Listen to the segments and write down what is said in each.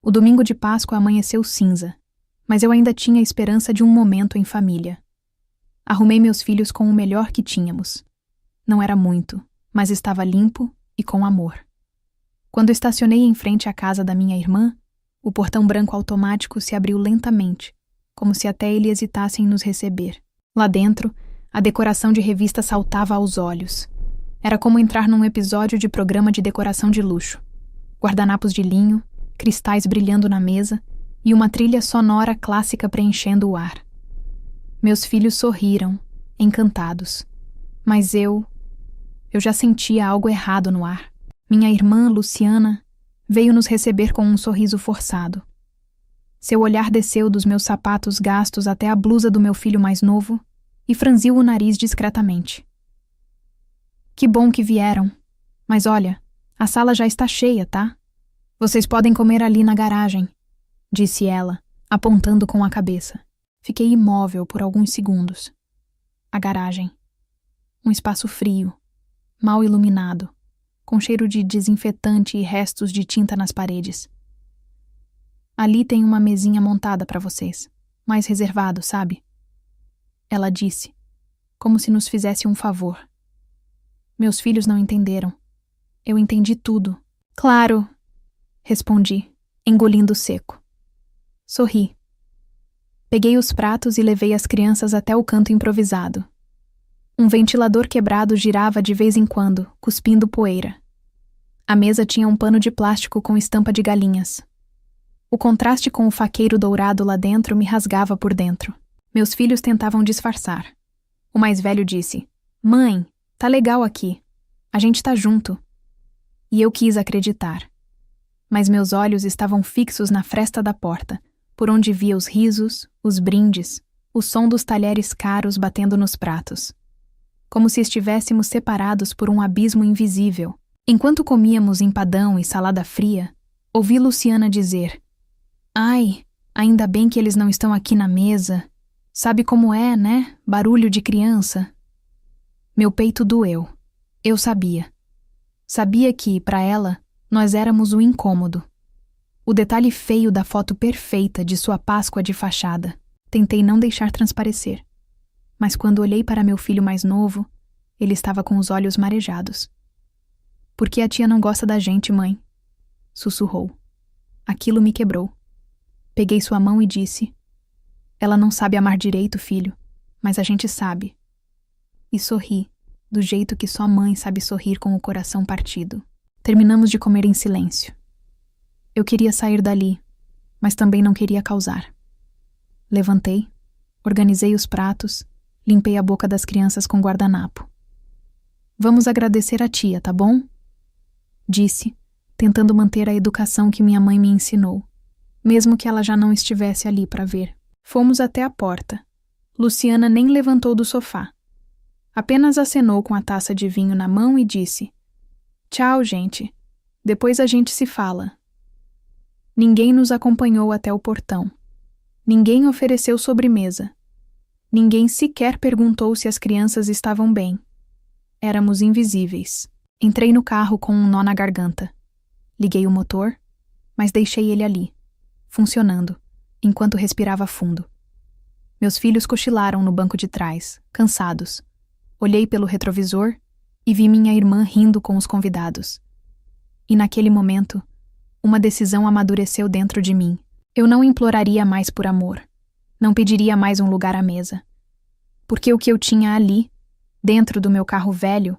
O domingo de Páscoa amanheceu cinza, mas eu ainda tinha a esperança de um momento em família. Arrumei meus filhos com o melhor que tínhamos. Não era muito, mas estava limpo e com amor. Quando estacionei em frente à casa da minha irmã, o portão branco automático se abriu lentamente, como se até ele hesitasse em nos receber. Lá dentro, a decoração de revista saltava aos olhos. Era como entrar num episódio de programa de decoração de luxo. Guardanapos de linho, cristais brilhando na mesa e uma trilha sonora clássica preenchendo o ar. Meus filhos sorriram, encantados. Mas eu já sentia algo errado no ar. Minha irmã, Luciana, veio nos receber com um sorriso forçado. Seu olhar desceu dos meus sapatos gastos até a blusa do meu filho mais novo e franziu o nariz discretamente. Que bom que vieram. Mas olha, a sala já está cheia, tá? Vocês podem comer ali na garagem, disse ela, apontando com a cabeça. Fiquei imóvel por alguns segundos. A garagem. Um espaço frio, mal iluminado, com cheiro de desinfetante e restos de tinta nas paredes. Ali tem uma mesinha montada para vocês, mais reservado, sabe? Ela disse, como se nos fizesse um favor. Meus filhos não entenderam. Eu entendi tudo. Claro, respondi, engolindo seco. Sorri. Peguei os pratos e levei as crianças até o canto improvisado. Um ventilador quebrado girava de vez em quando, cuspindo poeira. A mesa tinha um pano de plástico com estampa de galinhas. O contraste com o faqueiro dourado lá dentro me rasgava por dentro. Meus filhos tentavam disfarçar. O mais velho disse, "Mãe, tá legal aqui. A gente tá junto." E eu quis acreditar. Mas meus olhos estavam fixos na fresta da porta, por onde via os risos, os brindes, o som dos talheres caros batendo nos pratos. Como se estivéssemos separados por um abismo invisível. Enquanto comíamos empadão e salada fria, ouvi Luciana dizer, "Ai, ainda bem que eles não estão aqui na mesa. Sabe como é, né? Barulho de criança." Meu peito doeu. Eu sabia. Sabia que, para ela, nós éramos o incômodo. O detalhe feio da foto perfeita de sua Páscoa de fachada. Tentei não deixar transparecer. Mas quando olhei para meu filho mais novo, ele estava com os olhos marejados. "Por que a tia não gosta da gente, mãe?" Sussurrou. Aquilo me quebrou. Peguei sua mão e disse, "Ela não sabe amar direito, filho, mas a gente sabe." E sorri, do jeito que só mãe sabe sorrir com o coração partido. Terminamos de comer em silêncio. Eu queria sair dali, mas também não queria causar. Levantei, organizei os pratos, limpei a boca das crianças com guardanapo. "Vamos agradecer a tia, tá bom?" Disse, tentando manter a educação que minha mãe me ensinou, mesmo que ela já não estivesse ali para ver. Fomos até a porta. Luciana nem levantou do sofá. Apenas acenou com a taça de vinho na mão e disse, "Tchau, gente. Depois a gente se fala." Ninguém nos acompanhou até o portão. Ninguém ofereceu sobremesa. Ninguém sequer perguntou se as crianças estavam bem. Éramos invisíveis. Entrei no carro com um nó na garganta. Liguei o motor, mas deixei ele ali, funcionando, enquanto respirava fundo. Meus filhos cochilaram no banco de trás, cansados. Olhei pelo retrovisor e vi minha irmã rindo com os convidados. E naquele momento, uma decisão amadureceu dentro de mim. Eu não imploraria mais por amor. Não pediria mais um lugar à mesa. Porque o que eu tinha ali, dentro do meu carro velho,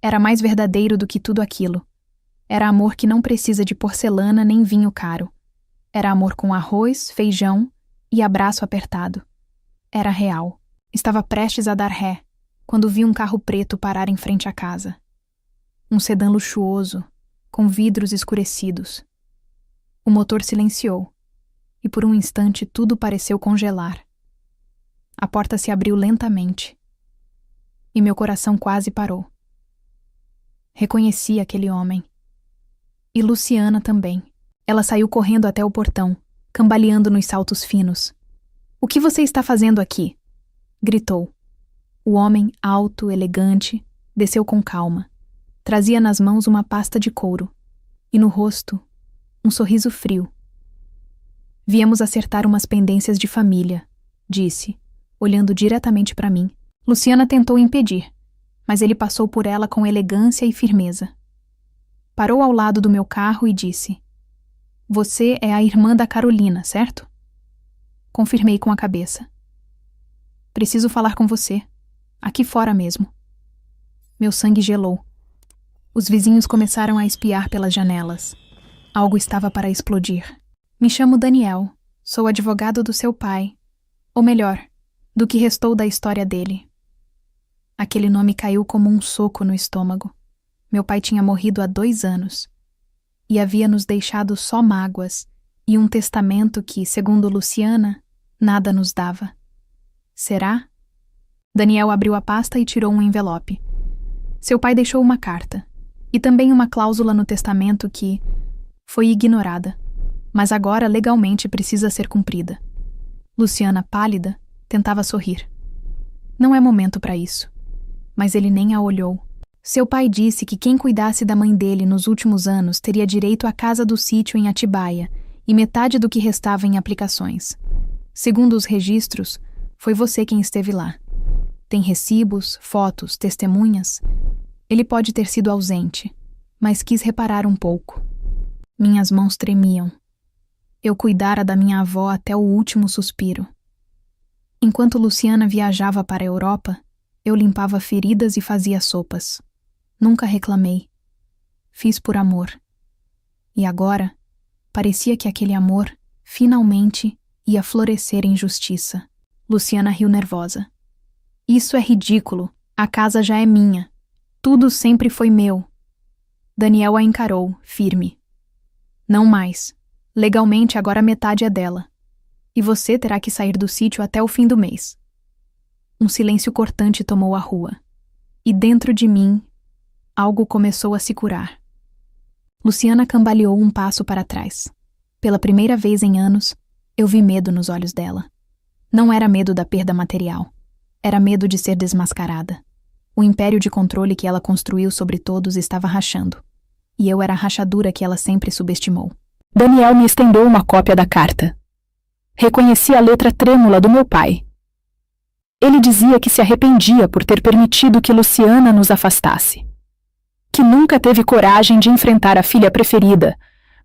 era mais verdadeiro do que tudo aquilo. Era amor que não precisa de porcelana nem vinho caro. Era amor com arroz, feijão e abraço apertado. Era real. Estava prestes a dar ré, quando vi um carro preto parar em frente à casa. Um sedã luxuoso, com vidros escurecidos. O motor silenciou, e por um instante tudo pareceu congelar. A porta se abriu lentamente, e meu coração quase parou. Reconheci aquele homem. E Luciana também. Ela saiu correndo até o portão, cambaleando nos saltos finos. "O que você está fazendo aqui?" gritou. O homem, alto, elegante, desceu com calma. Trazia nas mãos uma pasta de couro, e no rosto, um sorriso frio. Viemos acertar umas pendências de família, disse, olhando diretamente para mim. Luciana tentou impedir, mas ele passou por ela com elegância e firmeza. Parou ao lado do meu carro e disse: Você é a irmã da Carolina, certo? Confirmei com a cabeça. Preciso falar com você, aqui fora mesmo. Meu sangue gelou. Os vizinhos começaram a espiar pelas janelas. Algo estava para explodir. Me chamo Daniel, sou advogado do seu pai. Ou melhor, do que restou da história dele. Aquele nome caiu como um soco no estômago. Meu pai tinha morrido há 2 anos. E havia nos deixado só mágoas e um testamento que, segundo Luciana, nada nos dava. Será? Daniel abriu a pasta e tirou um envelope. Seu pai deixou uma carta. E também uma cláusula no testamento que foi ignorada, mas agora legalmente precisa ser cumprida. Luciana, pálida, tentava sorrir. Não é momento para isso. Mas ele nem a olhou. Seu pai disse que quem cuidasse da mãe dele nos últimos anos teria direito à casa do sítio em Atibaia e metade do que restava em aplicações. Segundo os registros, foi você quem esteve lá. Tem recibos, fotos, testemunhas. Ele pode ter sido ausente, mas quis reparar um pouco. Minhas mãos tremiam. Eu cuidara da minha avó até o último suspiro. Enquanto Luciana viajava para a Europa, eu limpava feridas e fazia sopas. Nunca reclamei. Fiz por amor. E agora, parecia que aquele amor, finalmente, ia florescer em justiça. Luciana riu nervosa. Isso é ridículo. A casa já é minha. Tudo sempre foi meu. Daniel a encarou, firme. Não mais. Legalmente agora metade é dela. E você terá que sair do sítio até o fim do mês. Um silêncio cortante tomou a rua. E dentro de mim, algo começou a se curar. Luciana cambaleou um passo para trás. Pela primeira vez em anos, eu vi medo nos olhos dela. Não era medo da perda material. Era medo de ser desmascarada. O império de controle que ela construiu sobre todos estava rachando. E eu era a rachadura que ela sempre subestimou. Daniel me estendeu uma cópia da carta. Reconheci a letra trêmula do meu pai. Ele dizia que se arrependia por ter permitido que Luciana nos afastasse. Que nunca teve coragem de enfrentar a filha preferida,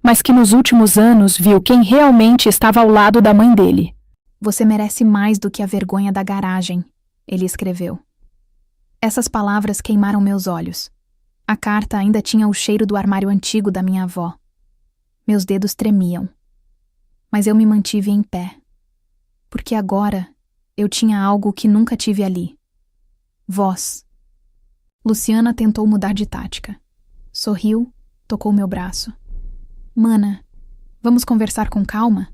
mas que nos últimos anos viu quem realmente estava ao lado da mãe dele. Você merece mais do que a vergonha da garagem, ele escreveu. Essas palavras queimaram meus olhos. A carta ainda tinha o cheiro do armário antigo da minha avó. Meus dedos tremiam. Mas eu me mantive em pé. Porque agora eu tinha algo que nunca tive ali. Voz. Luciana tentou mudar de tática. Sorriu, tocou meu braço. Mana, vamos conversar com calma?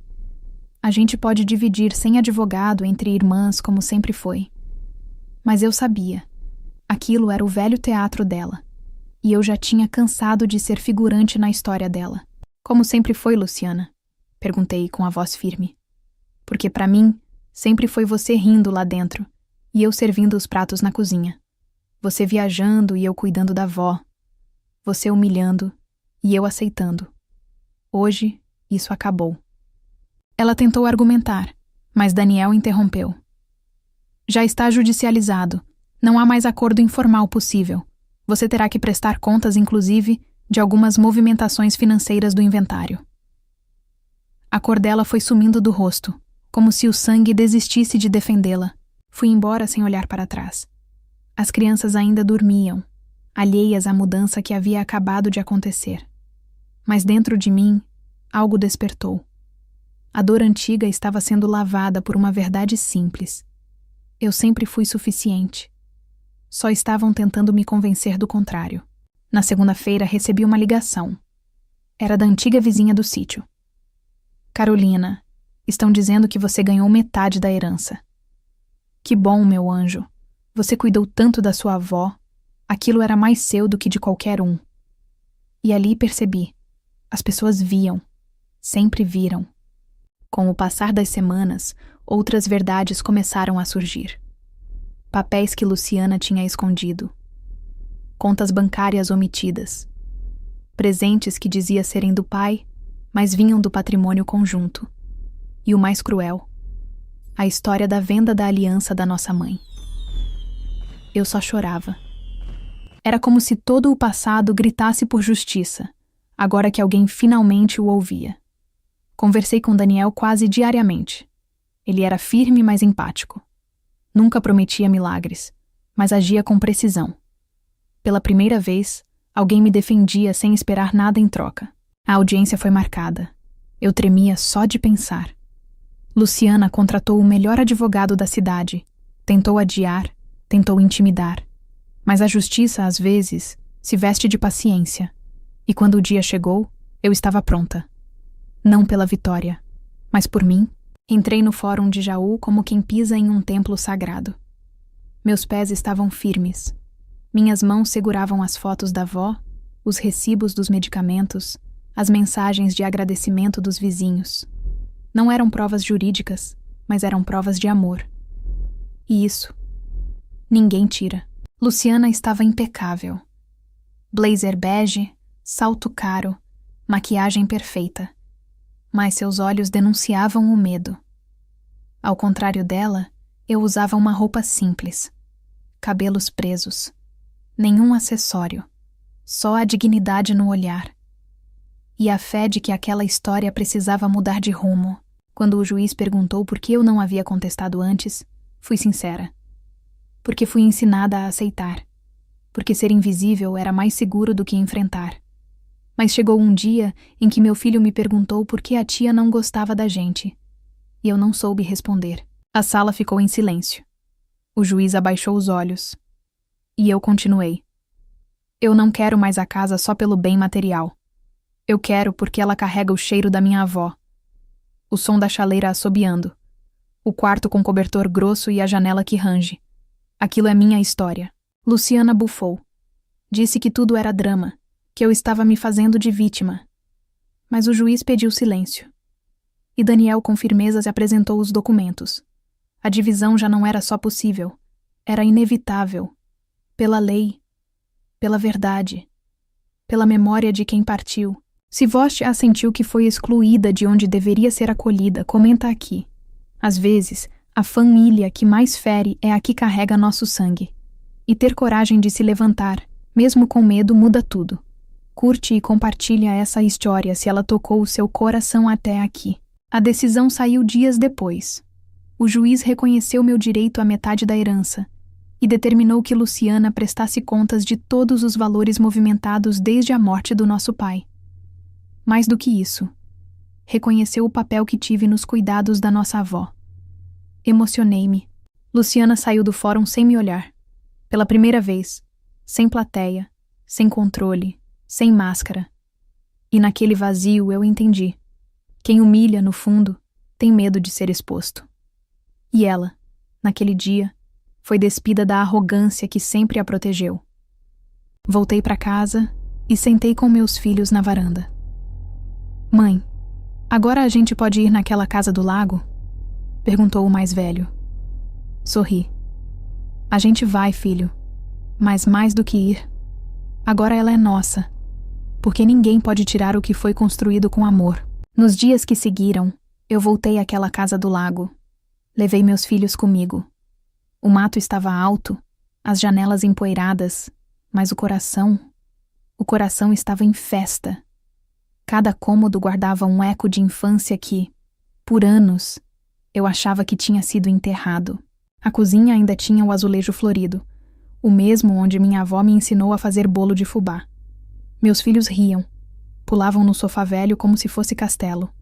A gente pode dividir sem advogado entre irmãs como sempre foi. Mas eu sabia. Aquilo era o velho teatro dela. E eu já tinha cansado de ser figurante na história dela. Como sempre foi, Luciana? Perguntei com a voz firme. Porque para mim, sempre foi você rindo lá dentro e eu servindo os pratos na cozinha. Você viajando e eu cuidando da avó. Você humilhando e eu aceitando. Hoje, isso acabou. Ela tentou argumentar, mas Daniel interrompeu. Já está judicializado. Não há mais acordo informal possível. Você terá que prestar contas, inclusive, de algumas movimentações financeiras do inventário. A cor dela foi sumindo do rosto, como se o sangue desistisse de defendê-la. Fui embora sem olhar para trás. As crianças ainda dormiam, alheias à mudança que havia acabado de acontecer. Mas dentro de mim, algo despertou. A dor antiga estava sendo lavada por uma verdade simples. Eu sempre fui suficiente. Só estavam tentando me convencer do contrário. Na segunda-feira recebi uma ligação. Era da antiga vizinha do sítio. Carolina, estão dizendo que você ganhou metade da herança. Que bom, meu anjo. Você cuidou tanto da sua avó. Aquilo era mais seu do que de qualquer um. E ali percebi. As pessoas viam. Sempre viram. Com o passar das semanas, outras verdades começaram a surgir. Papéis que Luciana tinha escondido. Contas bancárias omitidas. Presentes que dizia serem do pai, mas vinham do patrimônio conjunto. E o mais cruel, a história da venda da aliança da nossa mãe. Eu só chorava. Era como se todo o passado gritasse por justiça, agora que alguém finalmente o ouvia. Conversei com Daniel quase diariamente. Ele era firme, mas empático. Nunca prometia milagres, mas agia com precisão. Pela primeira vez, alguém me defendia sem esperar nada em troca. A audiência foi marcada. Eu tremia só de pensar. Luciana contratou o melhor advogado da cidade. Tentou adiar, tentou intimidar. Mas a justiça, às vezes, se veste de paciência. E quando o dia chegou, eu estava pronta. Não pela vitória, mas por mim. Entrei no fórum de Jaú como quem pisa em um templo sagrado. Meus pés estavam firmes. Minhas mãos seguravam as fotos da avó, os recibos dos medicamentos, as mensagens de agradecimento dos vizinhos. Não eram provas jurídicas, mas eram provas de amor. E isso, ninguém tira. Luciana estava impecável. Blazer bege, salto caro, maquiagem perfeita. Mas seus olhos denunciavam o medo. Ao contrário dela, eu usava uma roupa simples. Cabelos presos. Nenhum acessório. Só a dignidade no olhar. E a fé de que aquela história precisava mudar de rumo. Quando o juiz perguntou por que eu não havia contestado antes, fui sincera. Porque fui ensinada a aceitar. Porque ser invisível era mais seguro do que enfrentar. Mas chegou um dia em que meu filho me perguntou por que a tia não gostava da gente. E eu não soube responder. A sala ficou em silêncio. O juiz abaixou os olhos. E eu continuei. Eu não quero mais a casa só pelo bem material. Eu quero porque ela carrega o cheiro da minha avó. O som da chaleira assobiando. O quarto com cobertor grosso e a janela que range. Aquilo é minha história. Luciana bufou. Disse que tudo era drama, que eu estava me fazendo de vítima. Mas o juiz pediu silêncio. E Daniel com firmeza apresentou os documentos. A divisão já não era só possível, era inevitável. Pela lei, pela verdade, pela memória de quem partiu. Se Voste assentiu que foi excluída de onde deveria ser acolhida, comenta aqui. Às vezes, a família que mais fere é a que carrega nosso sangue. E ter coragem de se levantar, mesmo com medo, muda tudo. Curte e compartilha essa história se ela tocou o seu coração até aqui. A decisão saiu dias depois. O juiz reconheceu meu direito à metade da herança e determinou que Luciana prestasse contas de todos os valores movimentados desde a morte do nosso pai. Mais do que isso, reconheceu o papel que tive nos cuidados da nossa avó. Emocionei-me. Luciana saiu do fórum sem me olhar. Pela primeira vez, sem plateia, sem controle, sem máscara. E naquele vazio eu entendi. Quem humilha, no fundo, tem medo de ser exposto. E ela, naquele dia, foi despida da arrogância que sempre a protegeu. Voltei para casa e sentei com meus filhos na varanda. Mãe, agora a gente pode ir naquela casa do lago? Perguntou o mais velho. Sorri. A gente vai, filho. Mas mais do que ir, agora ela é nossa. Porque ninguém pode tirar o que foi construído com amor. Nos dias que seguiram, eu voltei àquela casa do lago. Levei meus filhos comigo. O mato estava alto, as janelas empoeiradas, mas o coração estava em festa. Cada cômodo guardava um eco de infância que, por anos, eu achava que tinha sido enterrado. A cozinha ainda tinha o azulejo florido, o mesmo onde minha avó me ensinou a fazer bolo de fubá. Meus filhos riam, pulavam no sofá velho como se fosse castelo.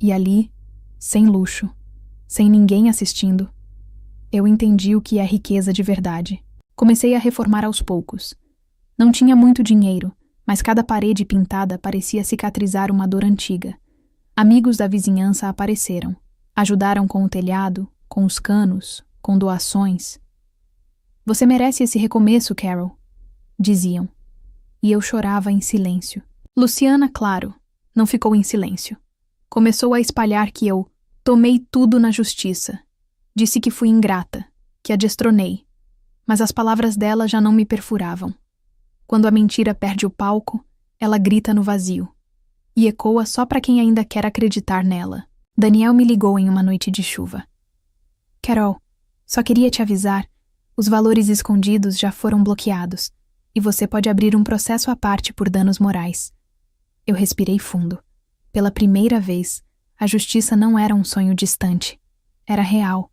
E ali, sem luxo, sem ninguém assistindo, eu entendi o que é riqueza de verdade. Comecei a reformar aos poucos. Não tinha muito dinheiro, mas cada parede pintada parecia cicatrizar uma dor antiga. Amigos da vizinhança apareceram. Ajudaram com o telhado, com os canos, com doações. Você merece esse recomeço, Carol, diziam. E eu chorava em silêncio. Luciana, claro, não ficou em silêncio. Começou a espalhar que eu tomei tudo na justiça. Disse que fui ingrata, que a destronei. Mas as palavras dela já não me perfuravam. Quando a mentira perde o palco, ela grita no vazio. E ecoa só para quem ainda quer acreditar nela. Daniel me ligou em uma noite de chuva. Carol, só queria te avisar, os valores escondidos já foram bloqueados e você pode abrir um processo à parte por danos morais. Eu respirei fundo. Pela primeira vez, a justiça não era um sonho distante. Era real.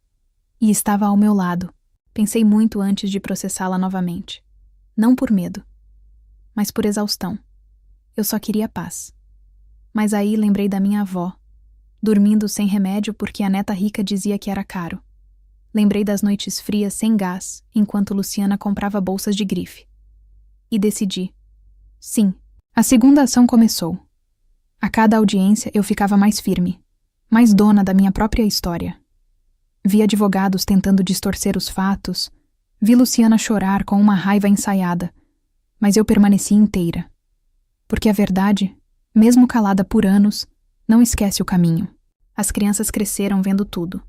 E estava ao meu lado. Pensei muito antes de processá-la novamente. Não por medo, mas por exaustão. Eu só queria paz. Mas aí lembrei da minha avó, dormindo sem remédio porque a neta rica dizia que era caro. Lembrei das noites frias sem gás, enquanto Luciana comprava bolsas de grife. E decidi. Sim, a segunda ação começou. A cada audiência eu ficava mais firme, mais dona da minha própria história. Vi advogados tentando distorcer os fatos, vi Luciana chorar com uma raiva ensaiada, mas eu permaneci inteira. Porque a verdade, mesmo calada por anos, não esquece o caminho. As crianças cresceram vendo tudo.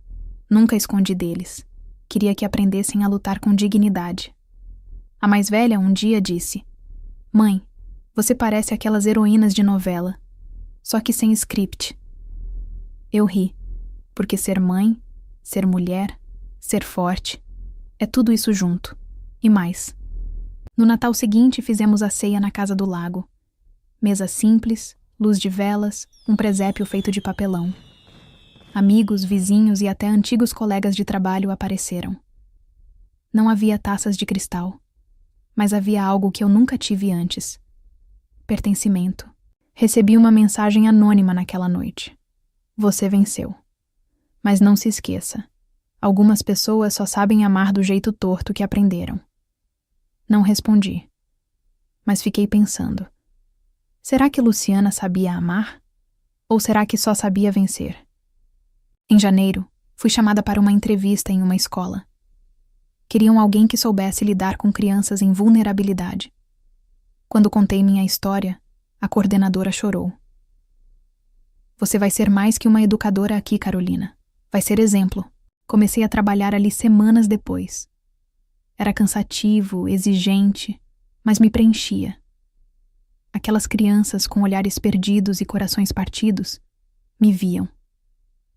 Nunca escondi deles. Queria que aprendessem a lutar com dignidade. A mais velha um dia disse: Mãe, você parece aquelas heroínas de novela, só que sem script. Eu ri, porque ser mãe, ser mulher, ser forte, é tudo isso junto, e mais. No Natal seguinte fizemos a ceia na casa do lago. Mesa simples, luz de velas, um presépio feito de papelão. Amigos, vizinhos e até antigos colegas de trabalho apareceram. Não havia taças de cristal, mas havia algo que eu nunca tive antes: pertencimento. Recebi uma mensagem anônima naquela noite. Você venceu. Mas não se esqueça, algumas pessoas só sabem amar do jeito torto que aprenderam. Não respondi, mas fiquei pensando. Será que Luciana sabia amar? Ou será que só sabia vencer? Em janeiro, fui chamada para uma entrevista em uma escola. Queriam alguém que soubesse lidar com crianças em vulnerabilidade. Quando contei minha história, a coordenadora chorou. Você vai ser mais que uma educadora aqui, Carolina. Vai ser exemplo. Comecei a trabalhar ali semanas depois. Era cansativo, exigente, mas me preenchia. Aquelas crianças com olhares perdidos e corações partidos me viam.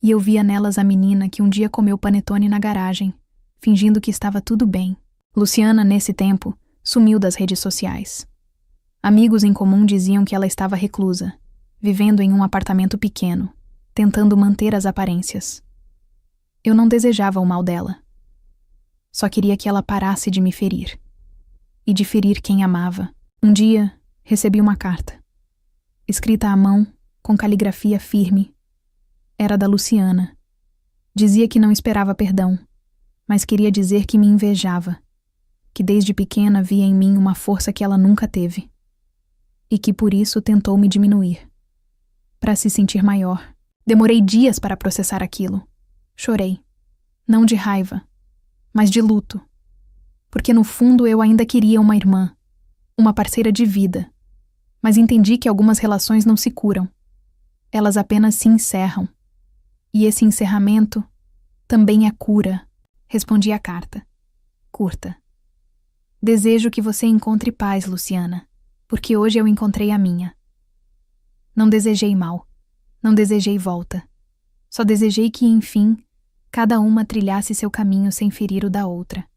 E eu via nelas a menina que um dia comeu panetone na garagem, fingindo que estava tudo bem. Luciana, nesse tempo, sumiu das redes sociais. Amigos em comum diziam que ela estava reclusa, vivendo em um apartamento pequeno, tentando manter as aparências. Eu não desejava o mal dela. Só queria que ela parasse de me ferir. E de ferir quem amava. Um dia, recebi uma carta. Escrita à mão, com caligrafia firme. Era da Luciana. Dizia que não esperava perdão, mas queria dizer que me invejava, que desde pequena via em mim uma força que ela nunca teve, e que por isso tentou me diminuir, para se sentir maior. Demorei dias para processar aquilo. Chorei, não de raiva, mas de luto, porque no fundo eu ainda queria uma irmã, uma parceira de vida, mas entendi que algumas relações não se curam, elas apenas se encerram. E esse encerramento também é cura. Respondi a carta. Curta. Desejo que você encontre paz, Luciana, porque hoje eu encontrei a minha. Não desejei mal. Não desejei volta. Só desejei que, enfim, cada uma trilhasse seu caminho sem ferir o da outra.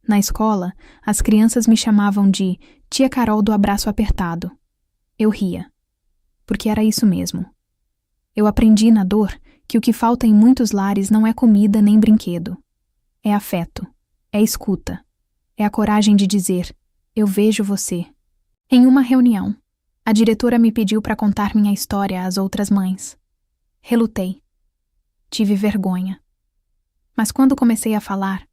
Na escola, as crianças me chamavam de Tia Carol do abraço apertado. Eu ria, porque era isso mesmo. Eu aprendi na dor que o que falta em muitos lares não é comida nem brinquedo. É afeto, é escuta, é a coragem de dizer, eu vejo você. Em uma reunião, a diretora me pediu para contar minha história às outras mães. Relutei. Tive vergonha. Mas quando comecei a falar,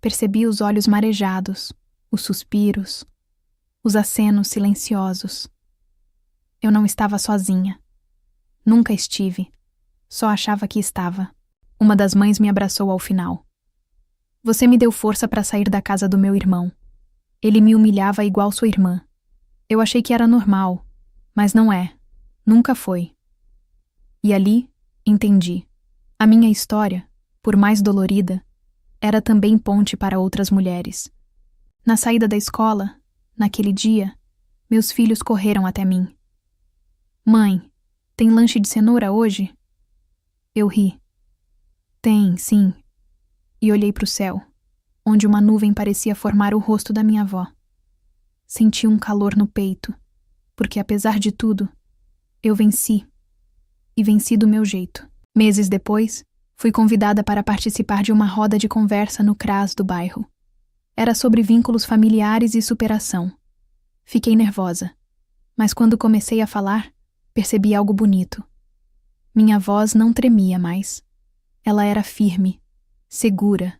percebi os olhos marejados, os suspiros, os acenos silenciosos. Eu não estava sozinha. Nunca estive. Só achava que estava. Uma das mães me abraçou ao final. Você me deu força para sair da casa do meu irmão. Ele me humilhava igual sua irmã. Eu achei que era normal, mas não é. Nunca foi. E ali, entendi. A minha história, por mais dolorida, era também ponte para outras mulheres. Na saída da escola, naquele dia, meus filhos correram até mim. Mãe, tem lanche de cenoura hoje? Eu ri. Tem, sim. E olhei para o céu, onde uma nuvem parecia formar o rosto da minha avó. Senti um calor no peito, porque apesar de tudo, eu venci. E venci do meu jeito. Meses depois, fui convidada para participar de uma roda de conversa no CRAS do bairro. Era sobre vínculos familiares e superação. Fiquei nervosa, mas quando comecei a falar, percebi algo bonito. Minha voz não tremia mais. Ela era firme, segura,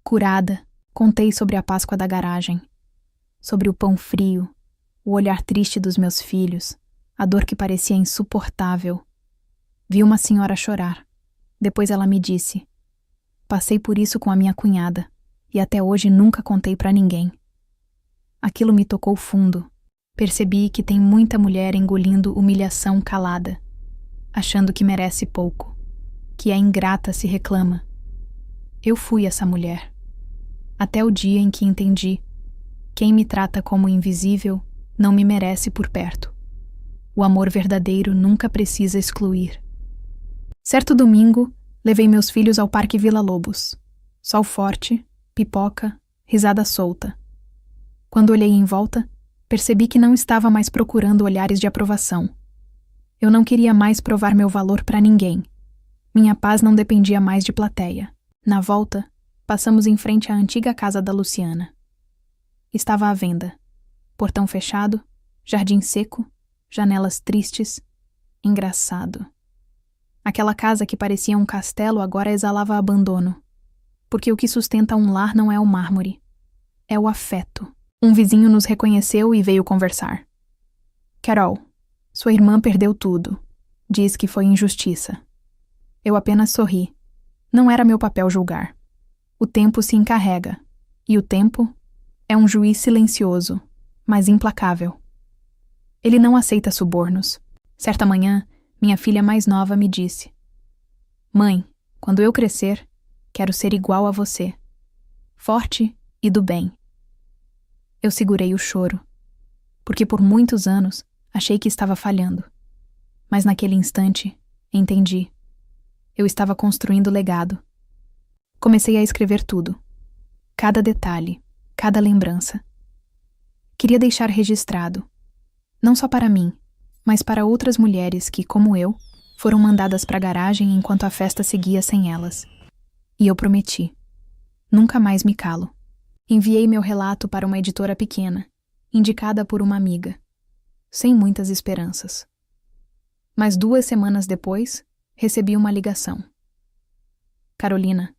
curada. Contei sobre a Páscoa da garagem, sobre o pão frio, o olhar triste dos meus filhos, a dor que parecia insuportável. Vi uma senhora chorar. Depois ela me disse: passei por isso com a minha cunhada, e até hoje nunca contei pra ninguém. Aquilo me tocou fundo. Percebi que tem muita mulher engolindo humilhação calada, achando que merece pouco, que a ingrata se reclama. Eu fui essa mulher. Até o dia em que entendi: quem me trata como invisível não me merece por perto. O amor verdadeiro nunca precisa excluir. Certo domingo, levei meus filhos ao Parque Vila Lobos. Sol forte, pipoca, risada solta. Quando olhei em volta, percebi que não estava mais procurando olhares de aprovação. Eu não queria mais provar meu valor para ninguém. Minha paz não dependia mais de plateia. Na volta, passamos em frente à antiga casa da Luciana. Estava à venda. Portão fechado, jardim seco, janelas tristes. Engraçado. Aquela casa que parecia um castelo agora exalava abandono. Porque o que sustenta um lar não é o mármore. É o afeto. Um vizinho nos reconheceu e veio conversar. Carol, sua irmã perdeu tudo. Diz que foi injustiça. Eu apenas sorri. Não era meu papel julgar. O tempo se encarrega. E o tempo é um juiz silencioso, mas implacável. Ele não aceita subornos. Certa manhã, minha filha mais nova me disse: mãe, quando eu crescer, quero ser igual a você. Forte e do bem. Eu segurei o choro, porque por muitos anos achei que estava falhando. Mas naquele instante, entendi. Eu estava construindo legado. Comecei a escrever tudo. Cada detalhe, cada lembrança. Queria deixar registrado, não só para mim, mas para outras mulheres que, como eu, foram mandadas para a garagem enquanto a festa seguia sem elas. E eu prometi. Nunca mais me calo. Enviei meu relato para uma editora pequena, indicada por uma amiga, sem muitas esperanças. Mas 2 semanas depois, recebi uma ligação. Carolina,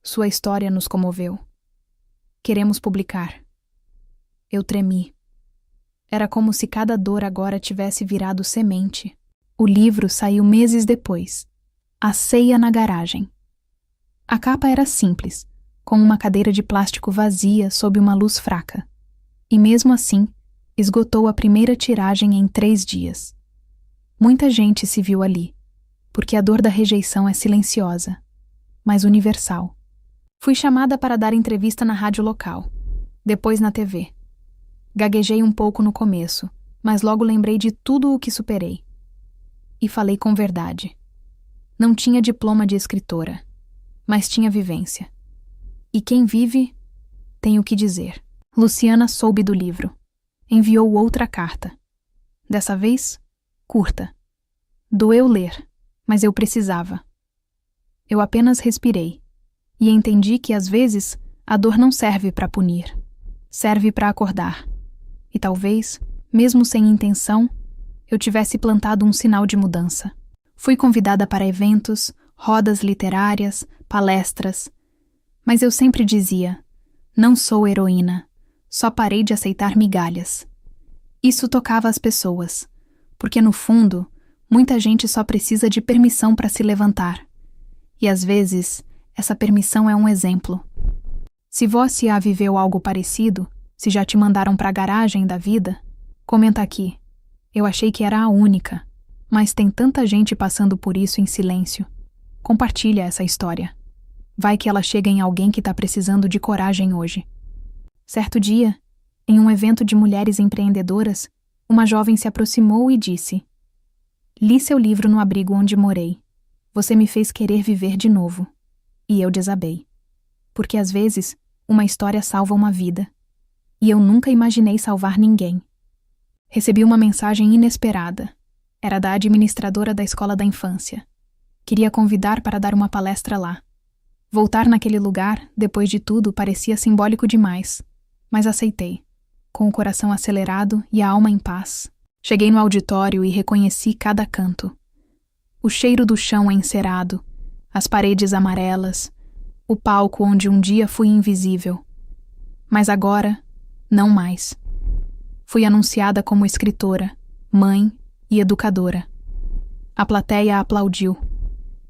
sua história nos comoveu. Queremos publicar. Eu tremi. Era como se cada dor agora tivesse virado semente. O livro saiu meses depois. A Ceia na Garagem. A capa era simples, com uma cadeira de plástico vazia sob uma luz fraca. E mesmo assim, esgotou a primeira tiragem em 3 dias. Muita gente se viu ali, porque a dor da rejeição é silenciosa, mas universal. Fui chamada para dar entrevista na rádio local, depois na TV. Gaguejei um pouco no começo, mas logo lembrei de tudo o que superei. E falei com verdade. Não tinha diploma de escritora, mas tinha vivência. E quem vive, tem o que dizer. Luciana soube do livro. Enviou outra carta. Dessa vez, curta. Doeu ler, mas eu precisava. Eu apenas respirei. E entendi que, às vezes, a dor não serve para punir. Serve para acordar. E talvez, mesmo sem intenção, eu tivesse plantado um sinal de mudança. Fui convidada para eventos, rodas literárias, palestras. Mas eu sempre dizia: não sou heroína, só parei de aceitar migalhas. Isso tocava as pessoas, porque no fundo, muita gente só precisa de permissão para se levantar. E às vezes, essa permissão é um exemplo. Se você já viveu algo parecido, se já te mandaram para a garagem da vida, comenta aqui. Eu achei que era a única, mas tem tanta gente passando por isso em silêncio. Compartilha essa história. Vai que ela chega em alguém que está precisando de coragem hoje. Certo dia, em um evento de mulheres empreendedoras, uma jovem se aproximou e disse: li seu livro no abrigo onde morei. Você me fez querer viver de novo. E eu desabei. Porque às vezes, uma história salva uma vida. E eu nunca imaginei salvar ninguém. Recebi uma mensagem inesperada. Era da administradora da escola da infância. Queria convidar para dar uma palestra lá. Voltar naquele lugar, depois de tudo, parecia simbólico demais. Mas aceitei. Com o coração acelerado e a alma em paz. Cheguei no auditório e reconheci cada canto. O cheiro do chão encerado, as paredes amarelas, o palco onde um dia fui invisível. Mas agora, não mais. Fui anunciada como escritora, mãe e educadora. A plateia aplaudiu,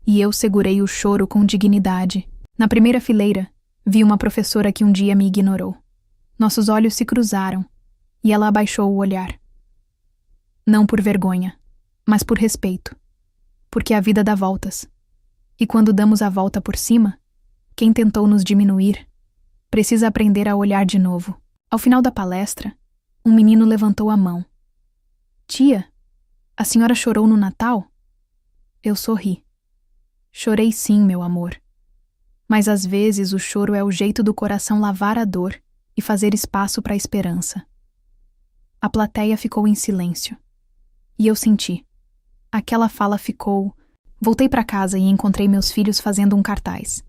e eu segurei o choro com dignidade. Na primeira fileira, vi uma professora que um dia me ignorou. Nossos olhos se cruzaram, e ela abaixou o olhar. Não por vergonha, mas por respeito. Porque a vida dá voltas. E quando damos a volta por cima, quem tentou nos diminuir precisa aprender a olhar de novo. Ao final da palestra, um menino levantou a mão. Tia, a senhora chorou no Natal? Eu sorri. Chorei sim, meu amor. Mas às vezes o choro é o jeito do coração lavar a dor e fazer espaço para a esperança. A plateia ficou em silêncio. E eu senti. Aquela fala ficou... Voltei para casa e encontrei meus filhos fazendo um cartaz.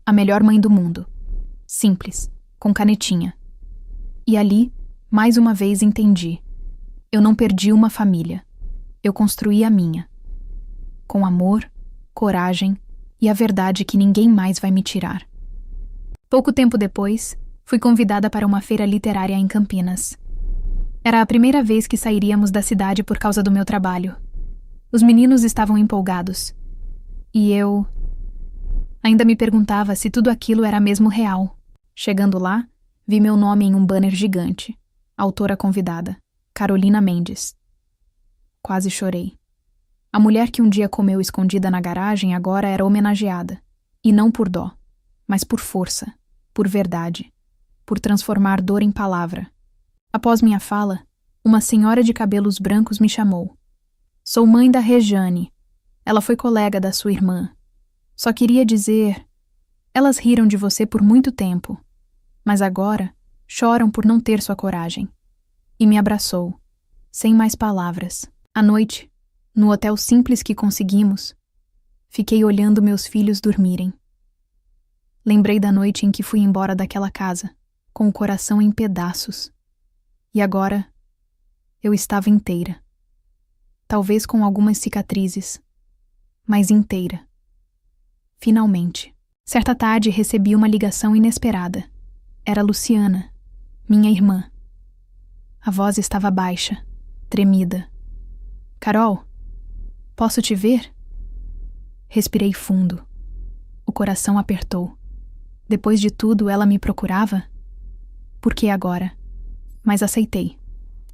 A melhor mãe do mundo. Simples, com canetinha. E ali, mais uma vez entendi. Eu não perdi uma família. Eu construí a minha. Com amor, coragem e a verdade que ninguém mais vai me tirar. Pouco tempo depois, fui convidada para uma feira literária em Campinas. Era a primeira vez que sairíamos da cidade por causa do meu trabalho. Os meninos estavam empolgados. E eu... ainda me perguntava se tudo aquilo era mesmo real. Chegando lá, vi meu nome em um banner gigante. Autora convidada, Carolina Mendes. Quase chorei. A mulher que um dia comeu escondida na garagem agora era homenageada. E não por dó, mas por força, por verdade, por transformar dor em palavra. Após minha fala, uma senhora de cabelos brancos me chamou. Sou mãe da Rejane. Ela foi colega da sua irmã. Só queria dizer... Elas riram de você por muito tempo, mas agora choram por não ter sua coragem. E me abraçou, sem mais palavras. À noite, no hotel simples que conseguimos, fiquei olhando meus filhos dormirem. Lembrei da noite em que fui embora daquela casa, com o coração em pedaços. E agora, eu estava inteira. Talvez com algumas cicatrizes, mas inteira. Finalmente. Certa tarde recebi uma ligação inesperada. Era Luciana, minha irmã. A voz estava baixa, tremida. Carol, posso te ver? Respirei fundo. O coração apertou. Depois de tudo, ela me procurava? Por que agora? Mas aceitei.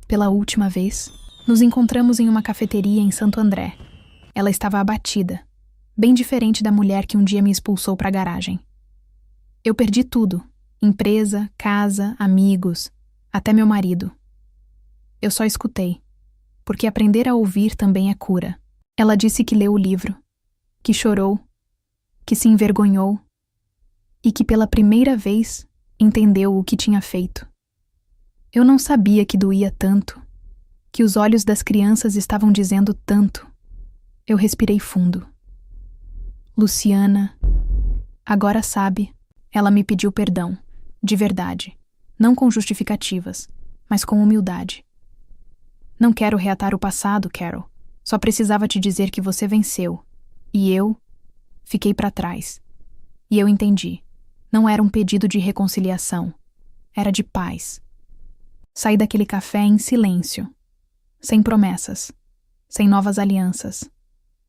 Pela última vez, nos encontramos em uma cafeteria em Santo André. Ela estava abatida, bem diferente da mulher que um dia me expulsou para a garagem. Eu perdi tudo: empresa, casa, amigos, até meu marido. Eu só escutei, porque aprender a ouvir também é cura. Ela disse que leu o livro, que chorou, que se envergonhou e que pela primeira vez entendeu o que tinha feito. Eu não sabia que doía tanto, que os olhos das crianças estavam dizendo tanto. Eu respirei fundo. Luciana, agora sabe, ela me pediu perdão, de verdade, não com justificativas, mas com humildade. Não quero reatar o passado, Carol. Só precisava te dizer que você venceu. E eu fiquei para trás. E eu entendi. Não era um pedido de reconciliação. Era de paz. Saí daquele café em silêncio. Sem promessas. Sem novas alianças.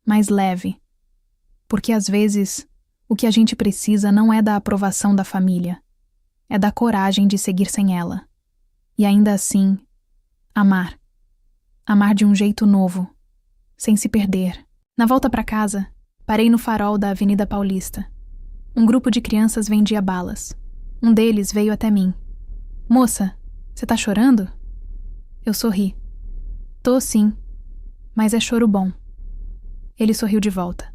Mais leve. Porque às vezes, o que a gente precisa não é da aprovação da família. É da coragem de seguir sem ela. E ainda assim, amar. Amar de um jeito novo, sem se perder. Na volta para casa, parei no farol da Avenida Paulista. Um grupo de crianças vendia balas. Um deles veio até mim. Moça, você tá chorando? Eu sorri. Tô sim, mas é choro bom. Ele sorriu de volta.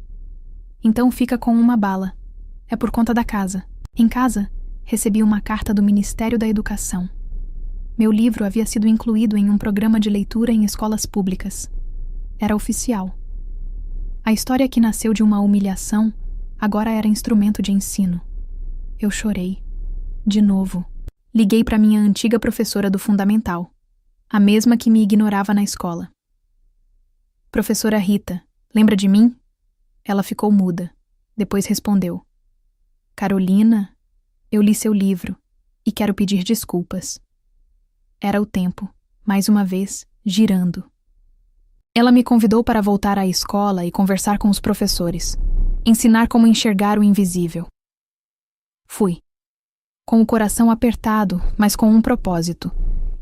Então fica com uma bala. É por conta da casa. Em casa, recebi uma carta do Ministério da Educação. Meu livro havia sido incluído em um programa de leitura em escolas públicas. Era oficial. A história que nasceu de uma humilhação agora era instrumento de ensino. Eu chorei. De novo. Liguei para minha antiga professora do fundamental, a mesma que me ignorava na escola. Professora Rita, lembra de mim? Ela ficou muda. Depois respondeu. Carolina, eu li seu livro e quero pedir desculpas. Era o tempo, mais uma vez, girando. Ela me convidou para voltar à escola e conversar com os professores, ensinar como enxergar o invisível. Fui. Com o coração apertado, mas com um propósito: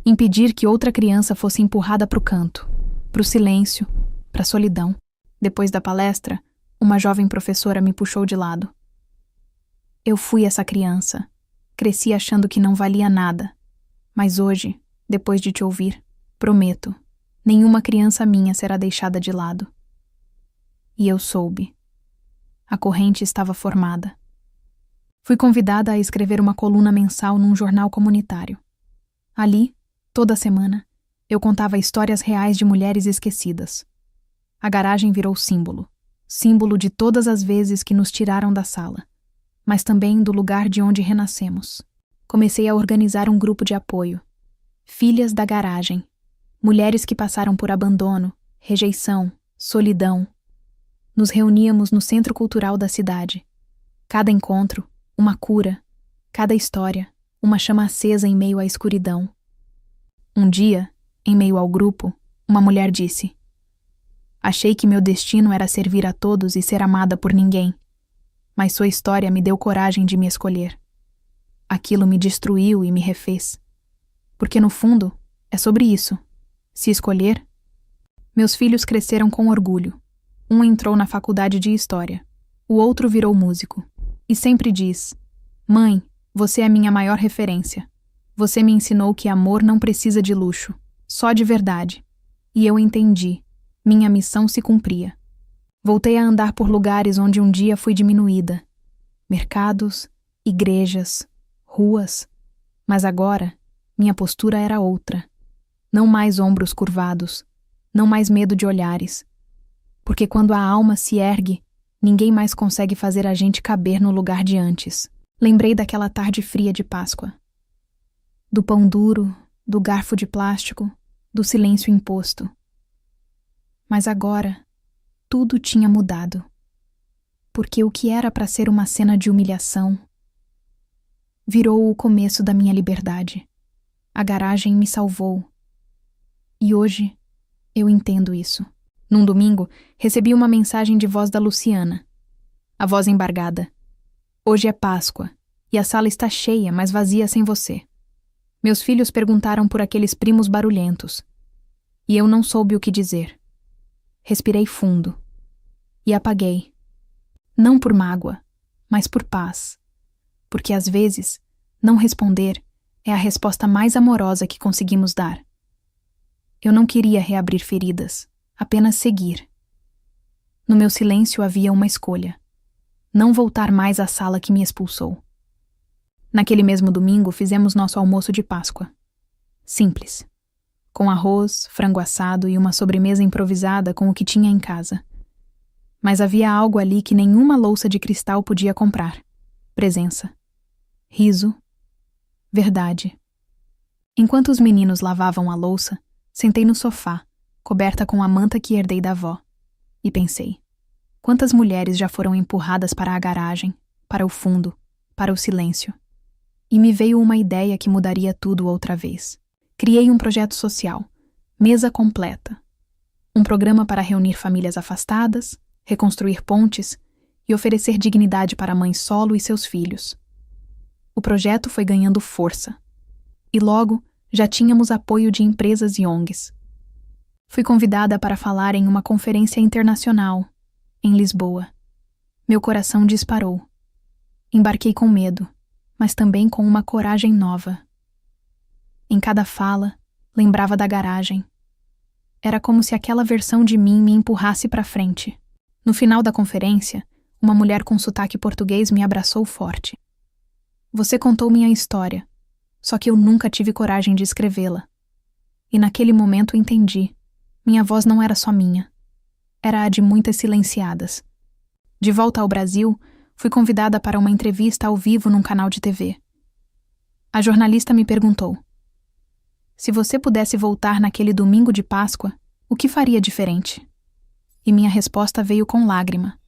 impedir que outra criança fosse empurrada para o canto, para o silêncio, para a solidão. Depois da palestra, uma jovem professora me puxou de lado. Eu fui essa criança. Cresci achando que não valia nada. Mas hoje, depois de te ouvir, prometo, nenhuma criança minha será deixada de lado. E eu soube. A corrente estava formada. Fui convidada a escrever uma coluna mensal num jornal comunitário. Ali, toda semana, eu contava histórias reais de mulheres esquecidas. A garagem virou símbolo de todas as vezes que nos tiraram da sala, mas também do lugar de onde renascemos. Comecei a organizar um grupo de apoio. Filhas da garagem. Mulheres que passaram por abandono, rejeição, solidão. Nos reuníamos no centro cultural da cidade. Cada encontro, uma cura. Cada história, uma chama acesa em meio à escuridão. Um dia, em meio ao grupo, uma mulher disse: achei que meu destino era servir a todos e ser amada por ninguém. Mas sua história me deu coragem de me escolher. Aquilo me destruiu e me refez. Porque, no fundo, é sobre isso. Se escolher. Meus filhos cresceram com orgulho. Um entrou na faculdade de História. O outro virou músico. E sempre diz: mãe, você é minha maior referência. Você me ensinou que amor não precisa de luxo, só de verdade. E eu entendi. Minha missão se cumpria. Voltei a andar por lugares onde um dia fui diminuída. Mercados, igrejas, ruas. Mas agora, minha postura era outra. Não mais ombros curvados. Não mais medo de olhares. Porque quando a alma se ergue, ninguém mais consegue fazer a gente caber no lugar de antes. Lembrei daquela tarde fria de Páscoa. Do pão duro, do garfo de plástico, do silêncio imposto. Mas agora, tudo tinha mudado. Porque o que era para ser uma cena de humilhação virou o começo da minha liberdade. A garagem me salvou. E hoje, eu entendo isso. Num domingo, recebi uma mensagem de voz da Luciana. A voz embargada. Hoje é Páscoa, e a sala está cheia, mas vazia sem você. Meus filhos perguntaram por aqueles primos barulhentos. E eu não soube o que dizer. Respirei fundo. E apaguei. Não por mágoa, mas por paz. Porque às vezes, não responder é a resposta mais amorosa que conseguimos dar. Eu não queria reabrir feridas, apenas seguir. No meu silêncio havia uma escolha: não voltar mais à sala que me expulsou. Naquele mesmo domingo fizemos nosso almoço de Páscoa. Simples. Com arroz, frango assado e uma sobremesa improvisada com o que tinha em casa. Mas havia algo ali que nenhuma louça de cristal podia comprar. Presença. Riso. Verdade. Enquanto os meninos lavavam a louça, sentei no sofá, coberta com a manta que herdei da avó, e pensei: quantas mulheres já foram empurradas para a garagem, para o fundo, para o silêncio? E me veio uma ideia que mudaria tudo outra vez. Criei um projeto social, Mesa Completa. Um programa para reunir famílias afastadas, reconstruir pontes e oferecer dignidade para a mãe solo e seus filhos. O projeto foi ganhando força. E logo, já tínhamos apoio de empresas e ONGs. Fui convidada para falar em uma conferência internacional, em Lisboa. Meu coração disparou. Embarquei com medo, mas também com uma coragem nova. Em cada fala, lembrava da garagem. Era como se aquela versão de mim me empurrasse para frente. No final da conferência, Uma mulher com sotaque português me abraçou forte. Você contou minha história, só que eu nunca tive coragem de escrevê-la. E naquele momento entendi. Minha voz não era só minha. Era a de muitas silenciadas. De volta ao Brasil, fui convidada para uma entrevista ao vivo num canal de TV. A jornalista me perguntou: se você pudesse voltar naquele domingo de Páscoa, o que faria diferente? E minha resposta veio com lágrima: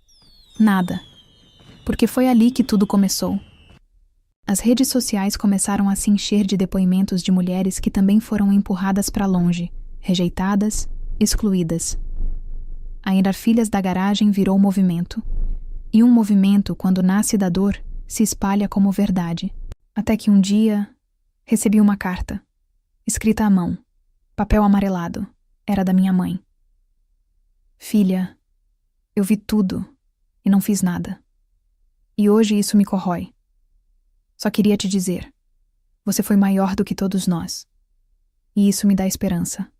nada. Porque foi ali que tudo começou. As redes sociais começaram a se encher de depoimentos de mulheres que também foram empurradas para longe, rejeitadas, excluídas. A Ir Filhas da Garagem virou movimento. E um movimento, quando nasce da dor, se espalha como verdade. Até que um dia, recebi uma carta, escrita à mão, papel amarelado. Era da minha mãe. Filha, eu vi tudo e não fiz nada. E hoje isso me corrói. Só queria te dizer, você foi maior do que todos nós. E isso me dá esperança.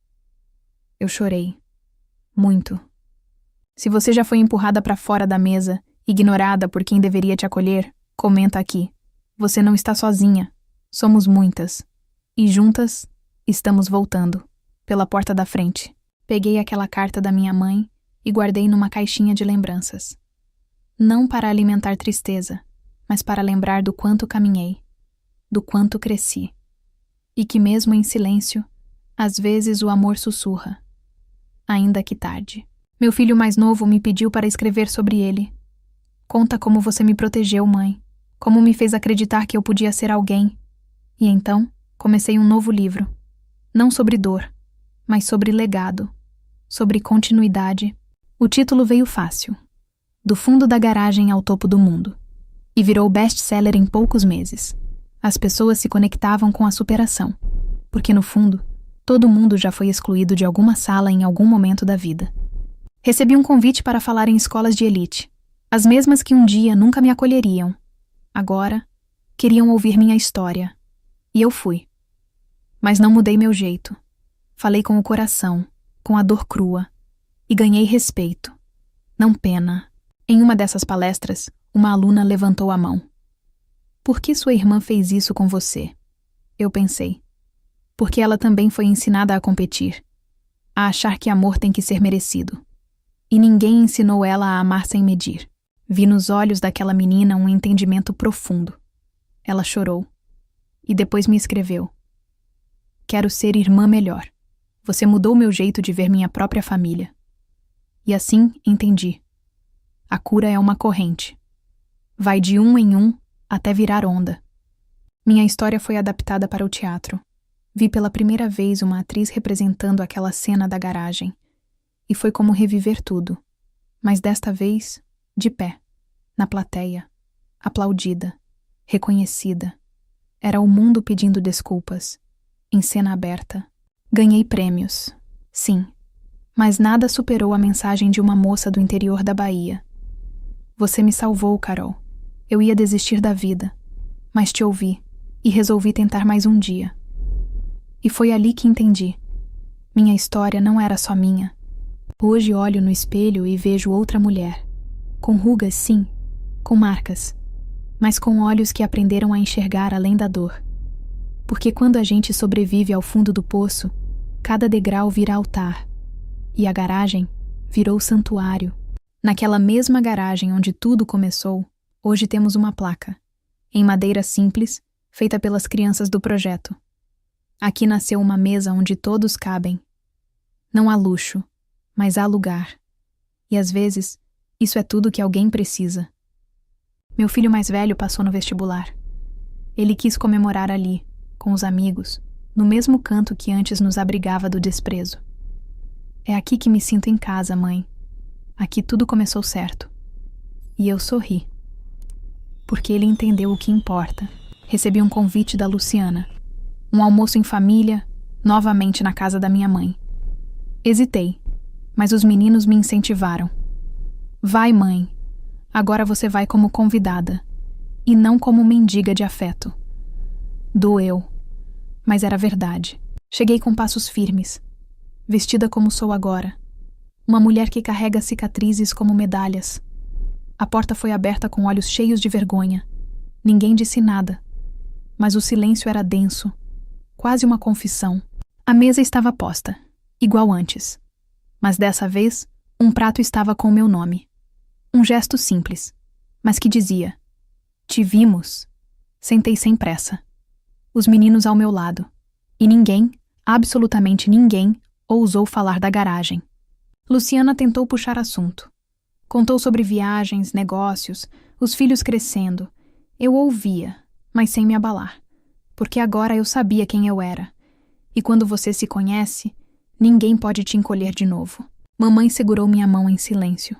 Eu chorei. Muito. Se você já foi empurrada para fora da mesa, ignorada por quem deveria te acolher, comenta aqui. Você não está sozinha. Somos muitas. E juntas, estamos voltando. Pela porta da frente. Peguei aquela carta da minha mãe e guardei numa caixinha de lembranças. Não para alimentar tristeza, mas para lembrar do quanto caminhei, do quanto cresci. E que mesmo em silêncio, às vezes o amor sussurra. Ainda que tarde. Meu filho mais novo me pediu para escrever sobre ele. Conta como você me protegeu, mãe. Como me fez acreditar que eu podia ser alguém. E então, comecei um novo livro. Não sobre dor, mas sobre legado. Sobre continuidade. O título veio fácil. Do fundo da garagem ao topo do mundo. E virou best-seller em poucos meses. As pessoas se conectavam com a superação. Porque no fundo, todo mundo já foi excluído de alguma sala em algum momento da vida. Recebi um convite para falar em escolas de elite. As mesmas que um dia nunca me acolheriam. Agora, queriam ouvir minha história. E eu fui. Mas não mudei meu jeito. Falei com o coração, com a dor crua. E ganhei respeito. Não pena. Em uma dessas palestras, uma aluna levantou a mão. Por que sua irmã fez isso com você? Eu pensei. Porque ela também foi ensinada a competir. A achar que amor tem que ser merecido. E ninguém ensinou ela a amar sem medir. Vi nos olhos daquela menina um entendimento profundo. Ela chorou. E depois me escreveu. Quero ser irmã melhor. Você mudou meu jeito de ver minha própria família. E assim entendi. A cura é uma corrente. Vai de um em um até virar onda. Minha história foi adaptada para o teatro. Vi pela primeira vez uma atriz representando aquela cena da garagem. E foi como reviver tudo. Mas desta vez, de pé, na plateia, aplaudida, reconhecida. Era o mundo pedindo desculpas. Em cena aberta. Ganhei prêmios. Sim. Mas nada superou a mensagem de uma moça do interior da Bahia. Você me salvou, Carol. Eu ia desistir da vida. Mas te ouvi e resolvi tentar mais um dia. E foi ali que entendi. Minha história não era só minha. Hoje olho no espelho e vejo outra mulher. Com rugas, sim. Com marcas. Mas com olhos que aprenderam a enxergar além da dor. Porque quando a gente sobrevive ao fundo do poço, cada degrau vira altar. E a garagem virou santuário. Naquela mesma garagem onde tudo começou, hoje temos uma placa. Em madeira simples, feita pelas crianças do projeto. Aqui nasceu uma mesa onde todos cabem. Não há luxo, mas há lugar. E às vezes, isso é tudo que alguém precisa. Meu filho mais velho passou no vestibular. Ele quis comemorar ali, com os amigos, no mesmo canto que antes nos abrigava do desprezo. É aqui que me sinto em casa, mãe. Aqui tudo começou certo. E eu sorri. Porque ele entendeu o que importa. Recebi um convite da Luciana. Um almoço em família, novamente na casa da minha mãe. Hesitei, mas os meninos me incentivaram. Vai, mãe. Agora você vai como convidada. E não como mendiga de afeto. Doeu. Mas era verdade. Cheguei com passos firmes. Vestida como sou agora. Uma mulher que carrega cicatrizes como medalhas. A porta foi aberta com olhos cheios de vergonha. Ninguém disse nada, mas o silêncio era denso, quase uma confissão. A mesa estava posta, igual antes, mas dessa vez um prato estava com meu nome. Um gesto simples, mas que dizia: "Te vimos." Sentei sem pressa. Os meninos ao meu lado, e ninguém, absolutamente ninguém, ousou falar da garagem. Luciana tentou puxar assunto. Contou sobre viagens, negócios, os filhos crescendo. Eu ouvia, mas sem me abalar, porque agora eu sabia quem eu era. E quando você se conhece, ninguém pode te encolher de novo. Mamãe segurou minha mão em silêncio.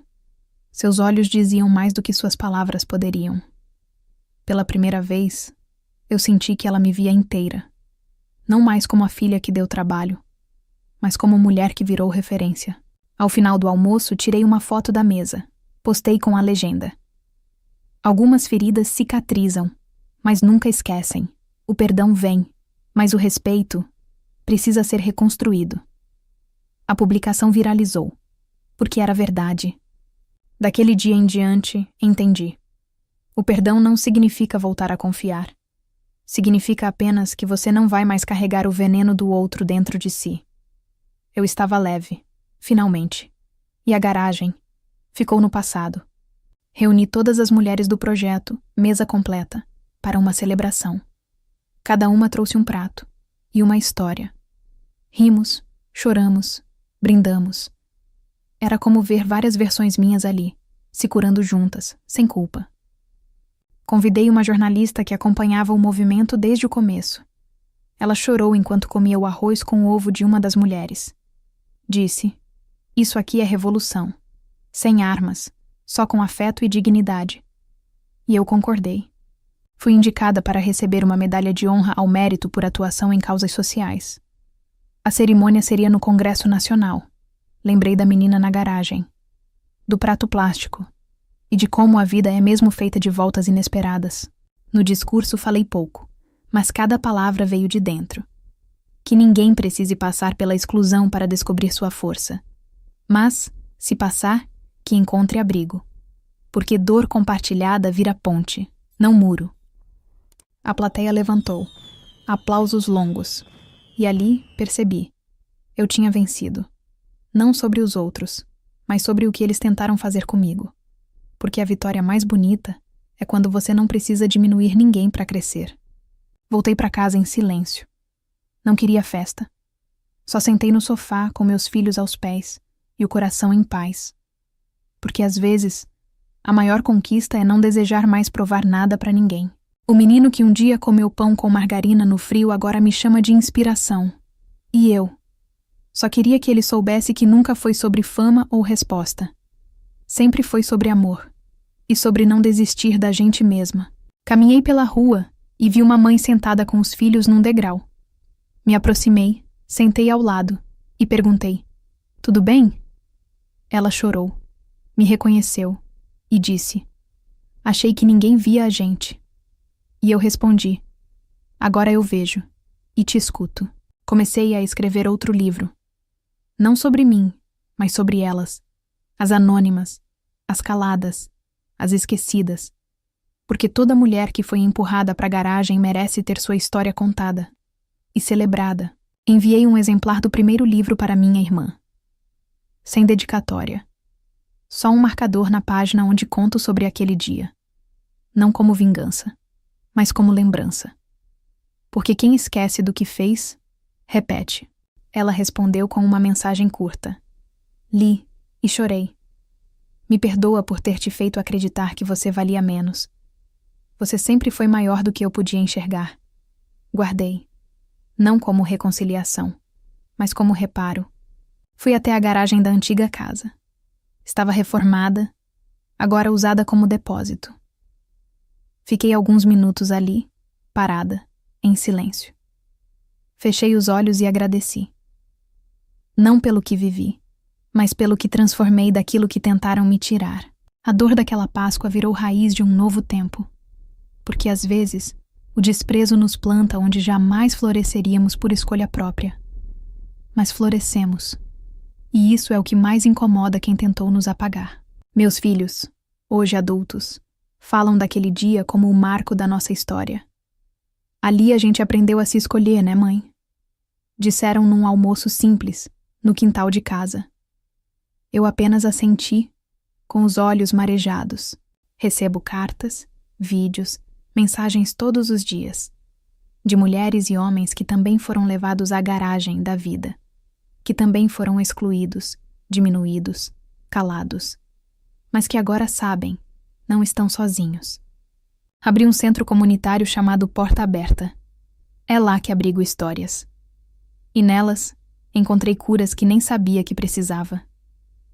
Seus olhos diziam mais do que suas palavras poderiam. Pela primeira vez, eu senti que ela me via inteira. Não mais como a filha que deu trabalho, mas como mulher que virou referência. Ao final do almoço, tirei uma foto da mesa. Postei com a legenda: "Algumas feridas cicatrizam, mas nunca esquecem. O perdão vem, mas o respeito precisa ser reconstruído." A publicação viralizou, porque era verdade. Daquele dia em diante, entendi. O perdão não significa voltar a confiar. Significa apenas que você não vai mais carregar o veneno do outro dentro de si. Eu estava leve, finalmente. E a garagem ficou no passado. Reuni todas as mulheres do projeto, mesa completa, para uma celebração. Cada uma trouxe um prato e uma história. Rimos, choramos, brindamos. Era como ver várias versões minhas ali, se curando juntas, sem culpa. Convidei uma jornalista que acompanhava o movimento desde o começo. Ela chorou enquanto comia o arroz com o ovo de uma das mulheres. Disse: "Isso aqui é revolução. Sem armas, só com afeto e dignidade." E eu concordei. Fui indicada para receber uma medalha de honra ao mérito por atuação em causas sociais. A cerimônia seria no Congresso Nacional. Lembrei da menina na garagem, do prato plástico e de como a vida é mesmo feita de voltas inesperadas. No discurso falei pouco, mas cada palavra veio de dentro. Que ninguém precise passar pela exclusão para descobrir sua força. Mas, se passar, que encontre abrigo. Porque dor compartilhada vira ponte, não muro. A plateia levantou. Aplausos longos. E ali percebi. Eu tinha vencido. Não sobre os outros, mas sobre o que eles tentaram fazer comigo. Porque a vitória mais bonita é quando você não precisa diminuir ninguém para crescer. Voltei para casa em silêncio. Não queria festa. Só sentei no sofá com meus filhos aos pés e o coração em paz. Porque às vezes, a maior conquista é não desejar mais provar nada para ninguém. O menino que um dia comeu pão com margarina no frio agora me chama de inspiração. E eu? Só queria que ele soubesse que nunca foi sobre fama ou resposta. Sempre foi sobre amor. E sobre não desistir da gente mesma. Caminhei pela rua e vi uma mãe sentada com os filhos num degrau. Me aproximei, sentei ao lado e perguntei: "Tudo bem?" Ela chorou, me reconheceu e disse: "Achei que ninguém via a gente." E eu respondi: "Agora eu vejo e te escuto." Comecei a escrever outro livro. Não sobre mim, mas sobre elas. As anônimas, as caladas, as esquecidas. Porque toda mulher que foi empurrada para a garagem merece ter sua história contada e celebrada. Enviei um exemplar do primeiro livro para minha irmã. Sem dedicatória. Só um marcador na página onde conto sobre aquele dia. Não como vingança, mas como lembrança. Porque quem esquece do que fez, repete. Ela respondeu com uma mensagem curta. Li e chorei. Me perdoa por ter te feito acreditar que você valia menos. Você sempre foi maior do que eu podia enxergar. Guardei. Não como reconciliação, mas como reparo. Fui até a garagem da antiga casa. Estava reformada, agora usada como depósito. Fiquei alguns minutos ali, parada, em silêncio. Fechei os olhos e agradeci. Não pelo que vivi, mas pelo que transformei daquilo que tentaram me tirar. A dor daquela Páscoa virou raiz de um novo tempo. Porque às vezes, o desprezo nos planta onde jamais floresceríamos por escolha própria. Mas florescemos. E isso é o que mais incomoda quem tentou nos apagar. Meus filhos, hoje adultos, falam daquele dia como o marco da nossa história. Ali a gente aprendeu a se escolher, né, mãe? Disseram num almoço simples, no quintal de casa. Eu apenas assenti, com os olhos marejados. Recebo cartas, vídeos, mensagens todos os dias, de mulheres e homens que também foram levados à garagem da vida, que também foram excluídos, diminuídos, calados, mas que agora sabem, não estão sozinhos. Abri um centro comunitário chamado Porta Aberta. É lá que abrigo histórias. E nelas, encontrei curas que nem sabia que precisava.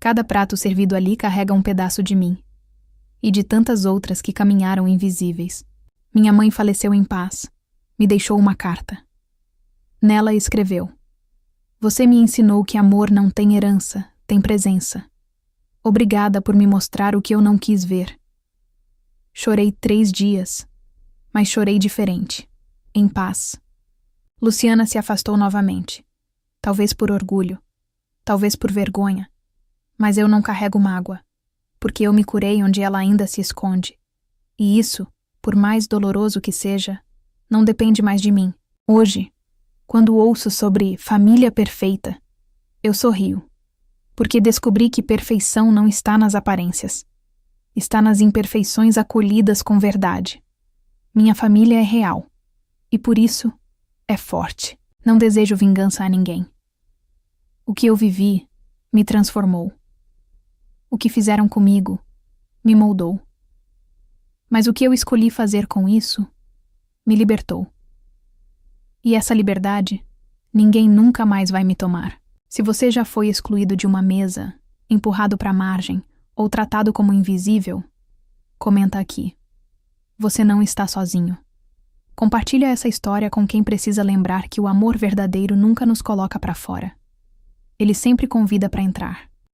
Cada prato servido ali carrega um pedaço de mim. E de tantas outras que caminharam invisíveis. Minha mãe faleceu em paz. Me deixou uma carta. Nela escreveu: Você me ensinou que amor não tem herança, tem presença. Obrigada por me mostrar o que eu não quis ver. Chorei 3 dias, mas chorei diferente, em paz. Luciana se afastou novamente. Talvez por orgulho, talvez por vergonha, mas eu não carrego mágoa, porque eu me curei onde ela ainda se esconde. E isso, por mais doloroso que seja, não depende mais de mim. Hoje, quando ouço sobre família perfeita, eu sorrio, porque descobri que perfeição não está nas aparências. Está nas imperfeições acolhidas com verdade. Minha família é real, e por isso é forte. Não desejo vingança a ninguém. O que eu vivi me transformou. O que fizeram comigo me moldou. Mas o que eu escolhi fazer com isso me libertou. E essa liberdade, ninguém nunca mais vai me tomar. Se você já foi excluído de uma mesa, empurrado para a margem ou tratado como invisível, comenta aqui. Você não está sozinho. Compartilha essa história com quem precisa lembrar que o amor verdadeiro nunca nos coloca para fora. Ele sempre convida para entrar.